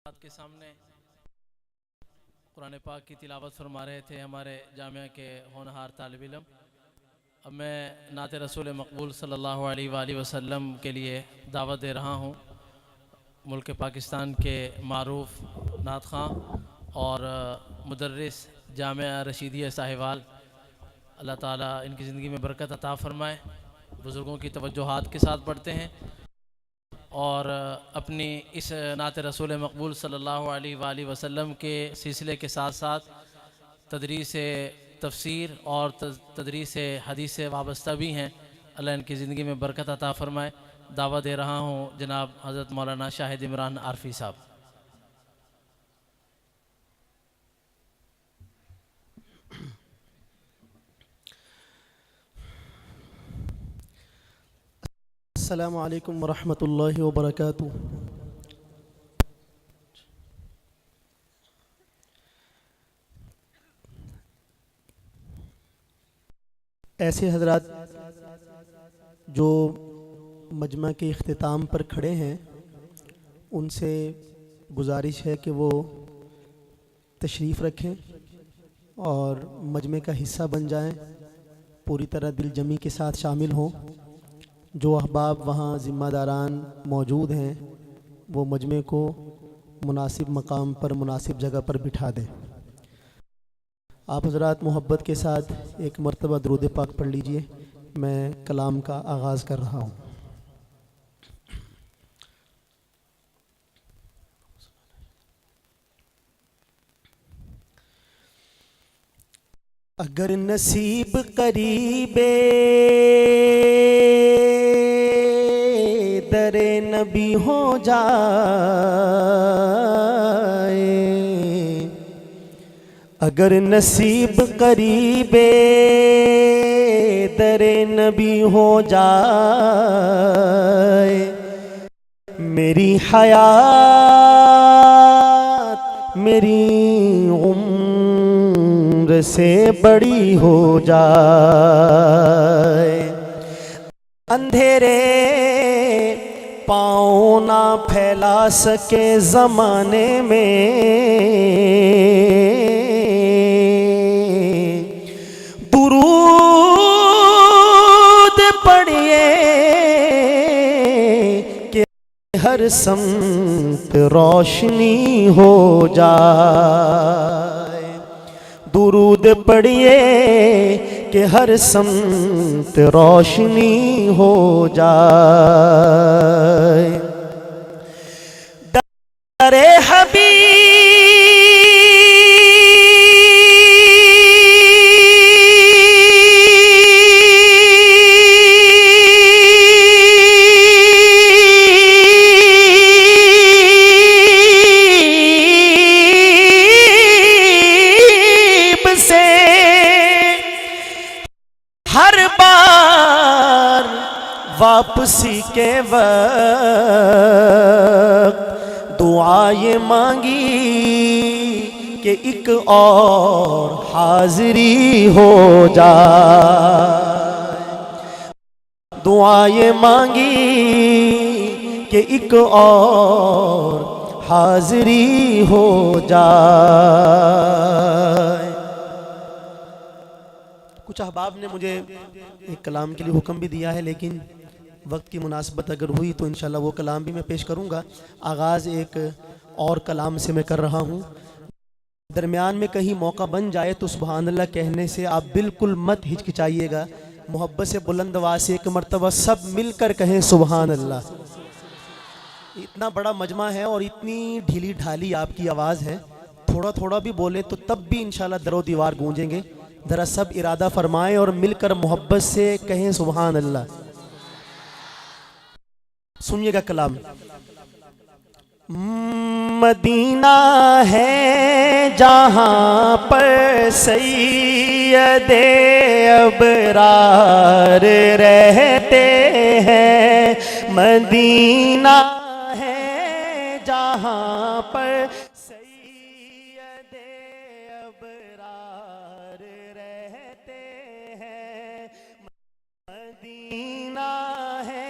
आपके सामने कुरान पाक की तिलावत फरमा रहे थे हमारे जामिया के होनहार तालिब इल्म। अब मैं नात रसूल मकबूल सल्लल्लाहु अलैहि वसल्लम के लिए दावत दे रहा हूँ। मुल्क पाकिस्तान के मारूफ नात ख़ां और मुदर्रिस जामिया रशीदिया साहिवाल, अल्लाह ताला इनकी ज़िंदगी में बरकत अता फ़रमाए। बुज़ुर्गों की तवज्जुहात के साथ पढ़ते हैं और अपनी इस नात रसूल मकबूल सल्लल्लाहु अलैहि वसल्लम के सिलसिले के साथ साथ तदरीस तफसीर और तदरीस हदीस से वाबस्ता भी हैं। अल्लाह इनकी ज़िंदगी में बरकत अता फ़रमाए। दावा दे रहा हूँ जनाब हज़रत मौलाना शाहिद इमरान आरफी साहब। अस्सलामु अलैकुम वरहमतुल्लाहि वबरकातुहू। ऐसे हजरात जो मजमा के इख्तिताम पर खड़े हैं, उनसे गुजारिश है कि वो तशरीफ़ रखें और मजमे का हिस्सा बन जाएं, पूरी तरह दिल जमी के साथ शामिल हों। जो अहबाब वहाँ ज़िम्मेदारान मौजूद हैं वो मजमे को मुनासिब मकाम पर मुनासिब जगह पर बिठा दें। आप हज़रात मोहब्बत के साथ एक मरतबा दुरूद पाक पढ़ लीजिए। मैं कलाम का आगाज़ कर रहा हूँ। अगर नसीब करीबे दरे नबी हो जाए, अगर नसीब करीबे दरे नबी हो जाए, मेरी हयात मेरी उम्र से बड़ी हो जाए, अंधेरे पाँव ना फैला सके ज़माने में, दुरूद पढ़िए कि हर समत रोशनी हो जाए, दुरूद पढ़िए कि हर समत रोशनी हो जाए। दरे हबीब से हर बार वापसी के वक्त दुआ ये मांगी कि एक और हाजिरी हो जाए, दुआ ये मांगी कि एक और हाजिरी हो जाए। कुछ अहबाब ने मुझे एक कलाम के लिए हुक्म भी दिया है, लेकिन वक्त की मुनासबत अगर हुई तो इंशाल्लाह वो कलाम भी मैं पेश करूँगा। आगाज़ एक और कलाम से मैं कर रहा हूँ। दरमियान में कहीं मौका बन जाए तो सुबहान अल्लाह कहने से आप बिल्कुल मत हिचकिचाइएगा। मोहब्बत से बुलंद आवाज़ से एक मरतबा सब मिलकर कहें सुबहान अल्लाह। इतना बड़ा मजमा है और इतनी ढीली ढाली आपकी आवाज़ है, थोड़ा थोड़ा भी बोले तो तब भी इंशाल्लाह दरो दीवार गूंजेंगे। ज़रा सब इरादा फरमाएं और मिलकर मोहब्बत से कहें सुबहान अल्लाह। सुनिएगा कलाम। मदीना है जहाँ पर सैयदे अबरार रहते हैं, मदीना है जहाँ पर सैयदे अबरार रहते हैं, मदीना है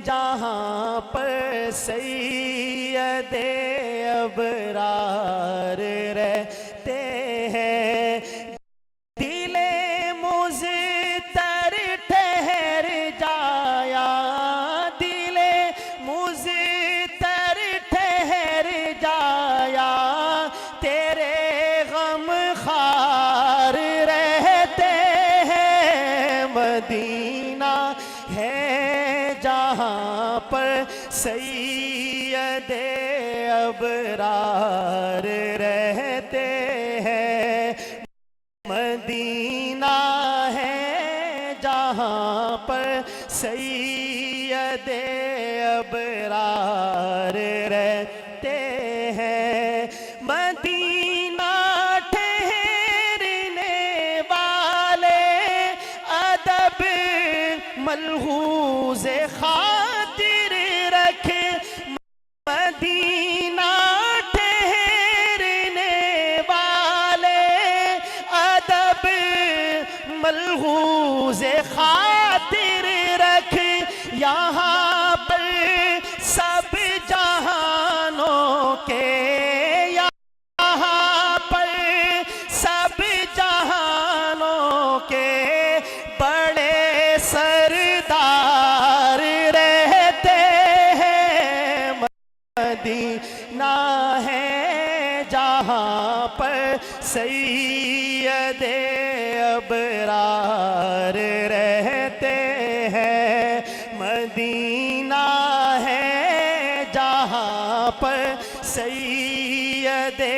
जहाँ पर सैयदे अबरार रहते हैं। दिले मुज़तर ठहर जाया, दिले मुज़तर ठहर जाया, तेरे गम खार रहते हैं। मदीना है जहाँ पर सैयदे अबरार रहते हैं। मदीना है जहाँ पर सैयदे अबरार रहते हैं। मदीना ठहरने वाले अदब मलहूज़ खातिर रखे। मदीना ठहरने वाले अदब मलहूज़ खातिर रख। यहाँ पर सब जहानों के, यहाँ पर सब जहानों के बड़े सरदार रहते हैं। मदीना है जहाँ पर सैयदे अबरार रहते हैं। मदीना है जहाँ पर सैयदे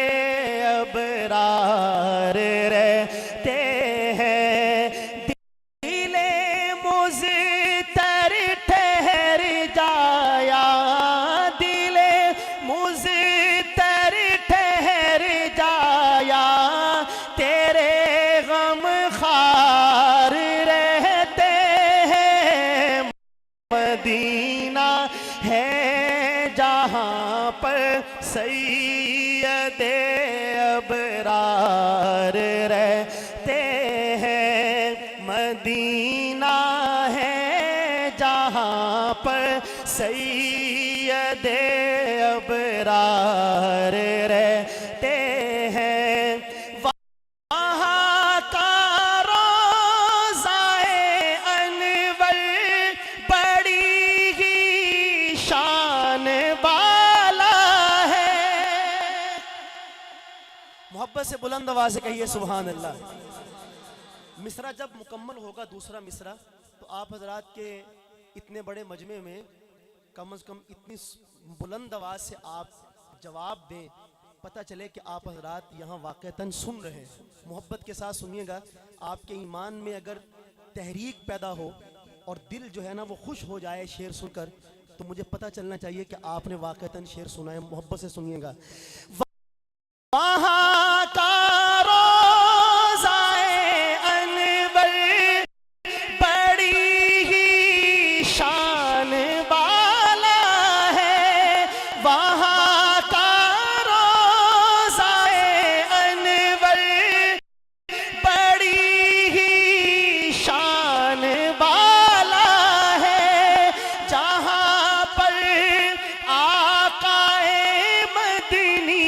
अबरार रहते हैं। दिले मुज़तर ठहर जाया, दिले मुज़तर ठहर जाया, तेरे गम खार रहते हैं। मदीना है जहाँ पर सैयदे अबरार रहते हैं। मदीना है जहाँ पर सैयदे अबरार रहते हैं। वहाँ का रोज़ाए अनवर बड़ी ही शान वाला है। मोहब्बत से बुलंद आवाज़ से कहिए सुभान अल्लाह। मिसरा जब मुकम्मल होगा, दूसरा मिसरा, तो आप हजरात के इतने बड़े मजमे में कम से कम इतनी बुलंद आवाज़ से आप जवाब दें, पता चले कि आप हजरात यहाँ वाक़तन सुन रहे हैं। मोहब्बत के साथ सुनिएगा। आपके ईमान में अगर तहरीक पैदा हो और दिल जो है ना वो खुश हो जाए शेर सुनकर, तो मुझे पता चलना चाहिए कि आपने वाक़तन शेर सुना है। मोहब्बत से सुनिएगा। वहाँ का रोज़ाए अनवर बड़ी ही शान वाला है। वहाँ का रोज़ाए अनवर बड़ी ही शान वाला है। जहाँ पर आकाए मदनी,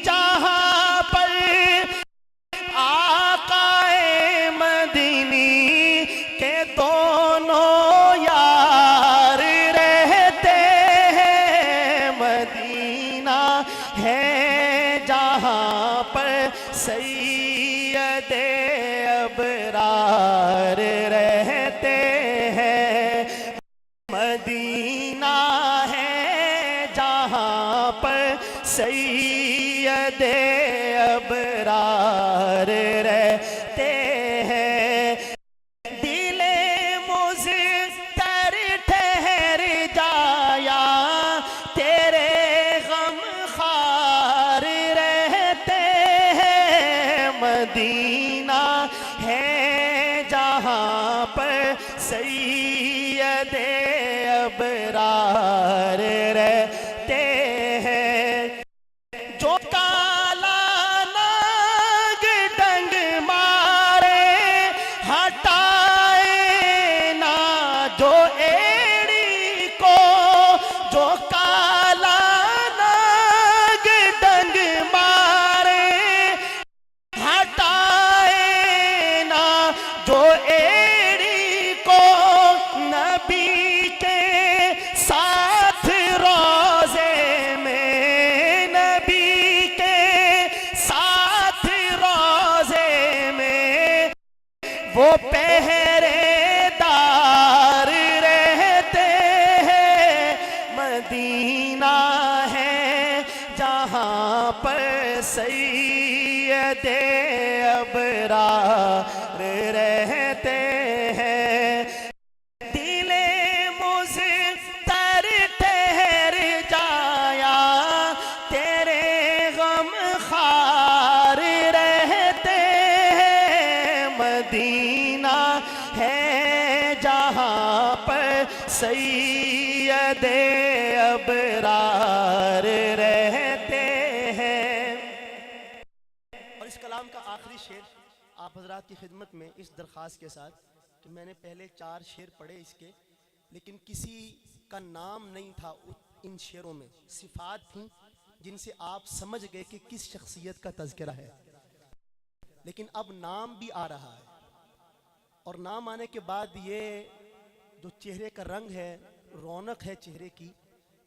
जहाँ पर आकाए मदनी के दोनों यार रहते हैं। मदीना है जहाँ पर सैयदे अबरार रहते हैं। मदीना है जहाँ पर सैयदे अबरार रहते हैं। दिले मुज़तर ठहर जाया, तेरे गम खार रहते हैं। मदीना है जहाँ पर सैयदे अबरार रहते हैं। जो काला नाग डंग मारे हटाए ना जो एड़ी को, जो काला नाग वो पहरेदार रहते हैं। मदीना है जहाँ पर सैयदे अबरार रहते हैं। दिले मुज़्तर ठहर जाया तेरे गम खार रहते हैं। मदीना है जहाँ पर सैयदे अबरार रहते हैं। और इस कलाम का आखिरी शेर आप हजरात की खिदमत में इस दरख्वास्त के साथ कि मैंने पहले 4 शेर पढ़े इसके, लेकिन किसी का नाम नहीं था इन शेरों में। सिफात थी जिनसे आप समझ गए कि किस शख्सियत का तज़किरा है, लेकिन अब नाम भी आ रहा है। और नाम आने के बाद ये जो चेहरे का रंग है, रौनक है चेहरे की,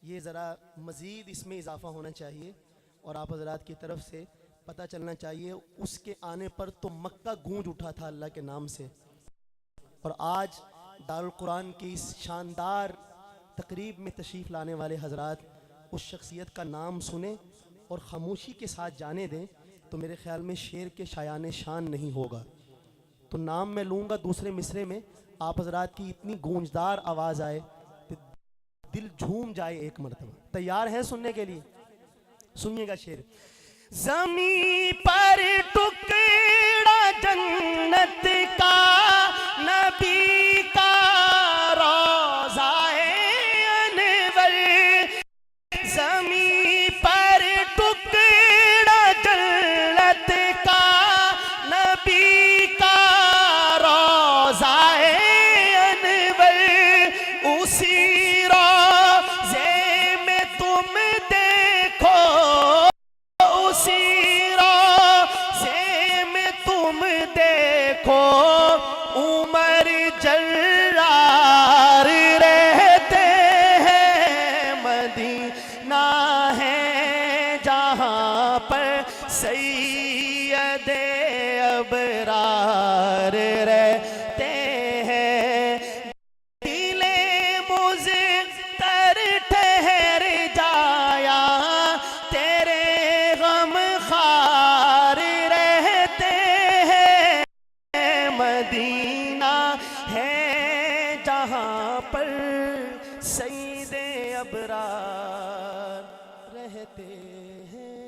ये ज़रा मज़ीद इसमें इजाफ़ा होना चाहिए। और आप हजरात की तरफ से पता चलना चाहिए, उसके आने पर तो मक्का गूंज उठा था अल्लाह के नाम से। और आज दारुल कुरान की इस शानदार तकरीब में तशरीफ़ लाने वाले हजरात उस शख्सियत का नाम सुने और ख़ामोशी के साथ जाने दें, तो मेरे ख़्याल में शेर के शायान शान नहीं होगा। तो नाम मैं लूँगा दूसरे मिसरे में, आप हजरात की इतनी गूंजदार आवाज़ आए कि दिल झूम जाए एक मरतबा। तैयार हैं सुनने के लिए? सुनिएगा शेर। ज़मीं पर टुकड़ा जन्नत का, नबी का रोज़ाए अनवर। ज़मीं पर टुकड़ा जन्नत का, नबी का रोज़ाए अनवर। उसी रोज़े में तुम देखो, उसी रोज़े में तुम देखो, उमर जर्रार रहते हैं। मदीना है जहाँ पर सैयदे अबरार रहते हैं। दिले मुज़्तर ठहर जाया तेरे गम खार रहते हैं। मदीना है जहाँ पर सैयदे अबरार रहते हैं।